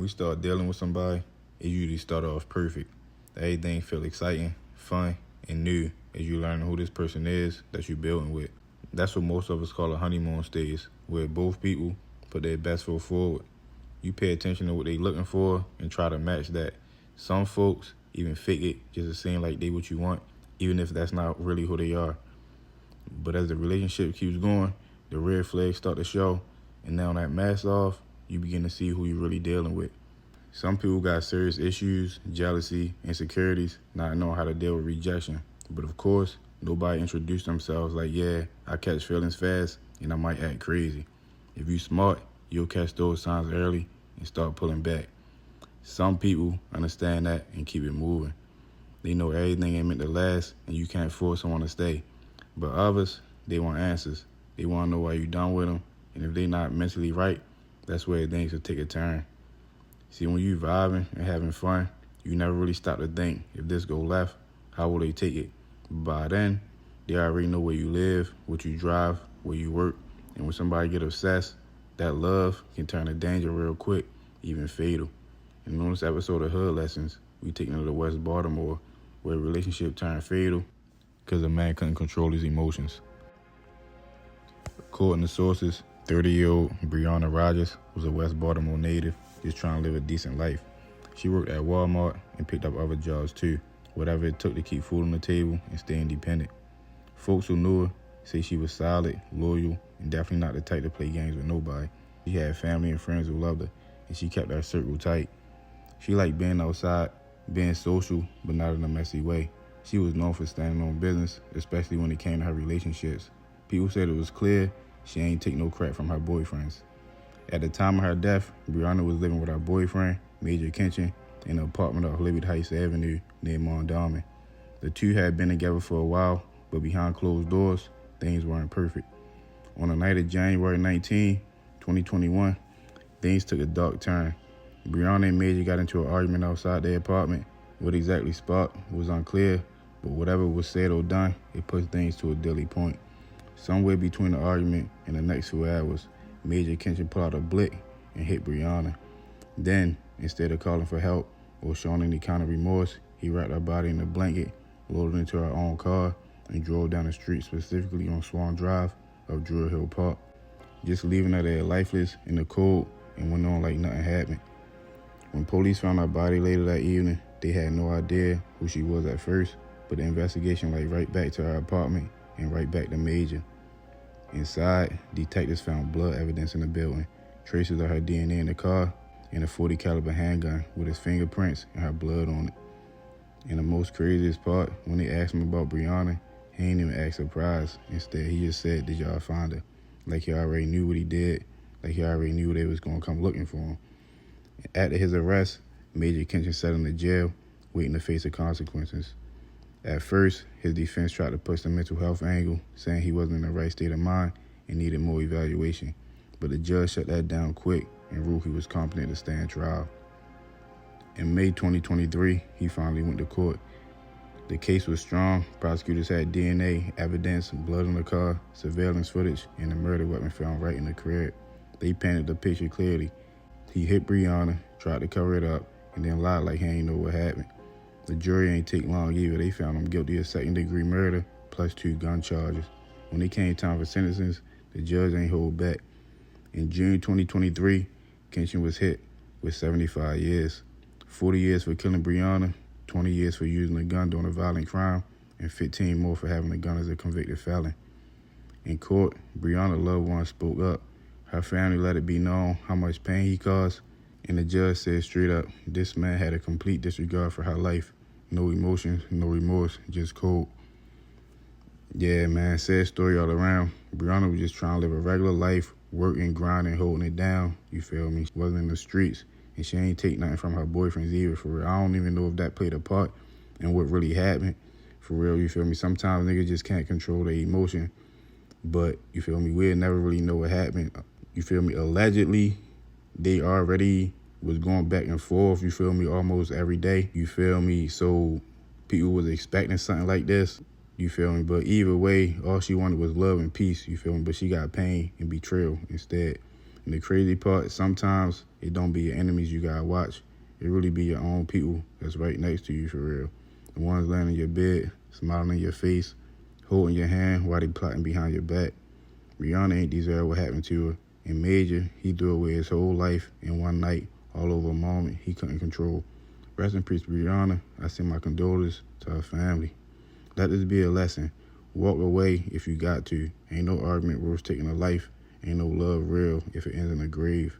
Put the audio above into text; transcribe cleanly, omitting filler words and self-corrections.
start dealing with somebody, it usually start off perfect. Everything feel exciting, fun, and new as you learn who this person is that you're building with. That's what most of us call a honeymoon stage, where both people put their best foot forward. You pay attention to what they looking for and try to match that. Some folks even fake it just to seem like they what you want, even if that's not really who they are. But as the relationship keeps going, the red flags start to show, and now that mask off, you begin to see who you're really dealing with. Some people got serious issues, jealousy, insecurities, not knowing how to deal with rejection. But of course, nobody introduced themselves like, yeah, I catch feelings fast and I might act crazy. If you smart, you'll catch those signs early and start pulling back. Some people understand that and keep it moving. They know everything ain't meant to last and you can't force someone to stay. But others, they want answers. They want to know why you done with them. And if they not mentally right, that's where things will take a turn. See, when you vibing and having fun, you never really stop to think, if this go left, how will they take it? By then, they already know where you live, what you drive, where you work. And when somebody get obsessed, that love can turn to danger real quick, even fatal. And on this episode of Hood Lessons, we taking it to West Baltimore, where a relationship turned fatal because a man couldn't control his emotions. According to sources, 30-year-old Briana Rogers was a West Baltimore native just trying to live a decent life. She worked at Walmart and picked up other jobs too, whatever it took to keep food on the table and stay independent. Folks who knew her say she was solid, loyal, and definitely not the type to play games with nobody. She had family and friends who loved her, and she kept her circle tight. She liked being outside, being social, but not in a messy way. She was known for standing on business, especially when it came to her relationships. People said it was clear she ain't take no crap from her boyfriends. At the time of her death, Briana was living with her boyfriend, Major Kitchen, in an apartment off Liberty Heights Avenue near Mondawmin. The two had been together for a while, but behind closed doors, things weren't perfect. On the night of January 19, 2021, things took a dark turn. Briana and Major got into an argument outside their apartment. What exactly sparked was unclear, but whatever was said or done, it pushed things to a deadly point. Somewhere between the argument and the next few hours, Major Kitchen pulled out a blick and hit Briana. Then, instead of calling for help or showing any kind of remorse, he wrapped her body in a blanket, loaded into her own car, and drove down the street, specifically on Swan Drive of Druid Hill Park, just leaving her there lifeless in the cold and went on like nothing happened. When police found her body later that evening, they had no idea who she was at first, but the investigation led right back to her apartment and right back to Major. Inside, detectives found blood evidence in the building, traces of her DNA in the car, and a .40 caliber handgun with his fingerprints and her blood on it. And the most craziest part, when they asked him about Briana, he ain't even act surprised. Instead, he just said, "Did y'all find her?" Like he already knew what he did, like he already knew they was gonna come looking for him. After his arrest, Major Kitchen sat in the jail, waiting to face the consequences. At first, his defense tried to push the mental health angle, saying he wasn't in the right state of mind and needed more evaluation. But the judge shut that down quick and ruled he was competent to stand trial. In May 2023, he finally went to court. The case was strong. Prosecutors had DNA, evidence, blood in the car, surveillance footage, and a murder weapon found right in the crib. They painted the picture clearly. He hit Briana, tried to cover it up, and then lied like he ain't know what happened. The jury ain't take long either. They found him guilty of second-degree murder plus 2 gun charges. When it came time for sentences, the judge ain't hold back. In June 2023, Kitchen was hit with 75 years. 40 years for killing Briana, 20 years for using a gun during a violent crime, and 15 more for having a gun as a convicted felon. In court, Briana's loved ones spoke up. Her family let it be known how much pain he caused, and the judge said straight up, this man had a complete disregard for her life. No emotions, no remorse, just cold. Yeah, man, sad story all around. Briana was just trying to live a regular life, working, grinding, holding it down, you feel me? Wasn't in the streets, and she ain't take nothing from her boyfriends either, for real. I don't even know if that played a part in what really happened, for real, you feel me? Sometimes niggas just can't control their emotion, but, you feel me, we'll never really know what happened. You feel me? Allegedly, they already was going back and forth, you feel me, almost every day, you feel me? So people was expecting something like this, you feel me? But either way, all she wanted was love and peace, you feel me? But she got pain and betrayal instead. And the crazy part, sometimes it don't be your enemies you gotta watch. It really be your own people that's right next to you for real. The ones laying in your bed, smiling in your face, holding your hand while they plotting behind your back. Briana ain't deserve what happened to her. And Major, he threw away his whole life in one night, all over a moment he couldn't control. Rest in peace, Briana. I send my condolences to her family. Let this be a lesson. Walk away if you got to. Ain't no argument worth taking a life. Ain't no love real if it ends in a grave.